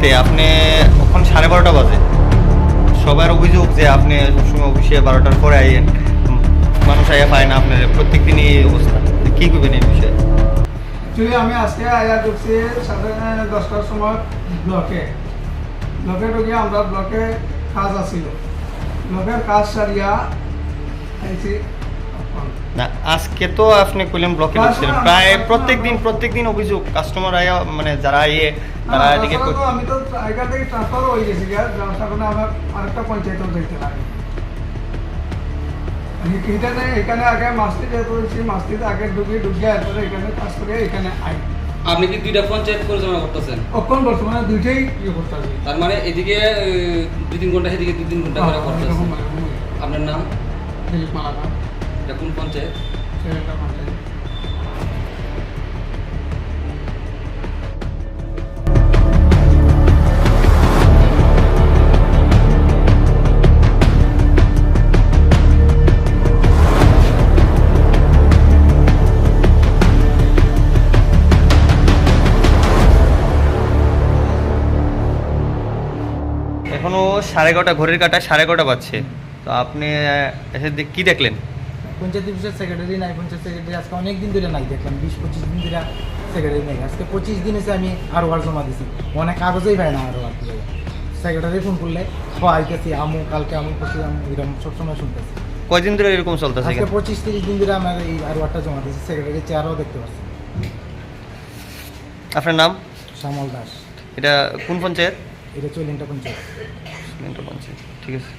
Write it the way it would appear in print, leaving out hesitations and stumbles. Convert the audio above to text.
ইয়েতে আপনি এখন 12:30 বাজে, সবার অভিযোগ যে আপনি সবসময় অফিসে 12টার পরে আইয়েন, মানুষ আইয়া পায় না, আপনার প্রত্যেক দিনই এই অবস্থা। কী করবেন এই বিষয়ে? অ্যাকচুয়ালি আমি আজকে আয়া ঢুকছি 10টার সময় ব্লকে ঢুকে আমরা ব্লকে কাজ আসিল, ব্লকের কাজ সারিয়া আইছি। না, আজকে তো আপনি কইলেন ব্লকে ঢুকছিলেন, প্রায় প্রত্যেক দিন অভিযোগ কাস্টমার আয়া, মানে যারা আইয়ে তারা এদিকে আমি তো এখান থেকে ট্রান্সফার হয়ে গেছি, যার কারণে আমার আরেকটা পঞ্চায়েতেও দেখতে লাগে। এখানে আগে মাস্তি যেহেতু হয়েছি, মাস্তিতে আগে ঢুকে এরপরে এখানে কাজ করে এখানে আই। আপনি কি দুইটা পঞ্চায়েত পরিচালনা করতেছেন? এখন বর্তমানে দুইটাই করতে হবে। তার মানে এদিকে 2-3 ঘন্টা, সেদিকে 2-3 ঘন্টা করে করতেছেন। আপনার নাম? দিলীপ মালাকা, এটা কোন পঞ্চায়েত? সেটা পঞ্চায়েত। এখনো 11:30, ঘড়ির কাঁটা 11:30 বাজছে। তো আপনি এসে কি দেখলেন? পঞ্চায়েত অফিসের সেক্রেটারি নাই, পঞ্চায়েত সেক্রেটারি আজকে অনেক দিন ধরে নাই, দেখলাম 20-25 দিন ধরে সেক্রেটারি নাই। আজকে 25 দিন এসে আমি আরও আর জমা দিছি, অনেক কাগজেই পাই না আরও আর। সেক্রেটারি ফোন করলে আইতেছি, আমু কালকে আমু করছি, আমি এরকম সবসময় শুনতেছি। কয়দিন ধরে এরকম চলতেছে? আজকে 25-30 দিন ধরে আমার এই আরও একটা জমা দিয়েছি, সেক্রেটারি চেয়ারও দেখতে পাচ্ছি। আপনার নাম? শ্যামল দাস। এটা কোন পঞ্চায়েত? এটা চল্লিশটা পঞ্চায়েত। পঞ্চায়েত, ঠিক আছে।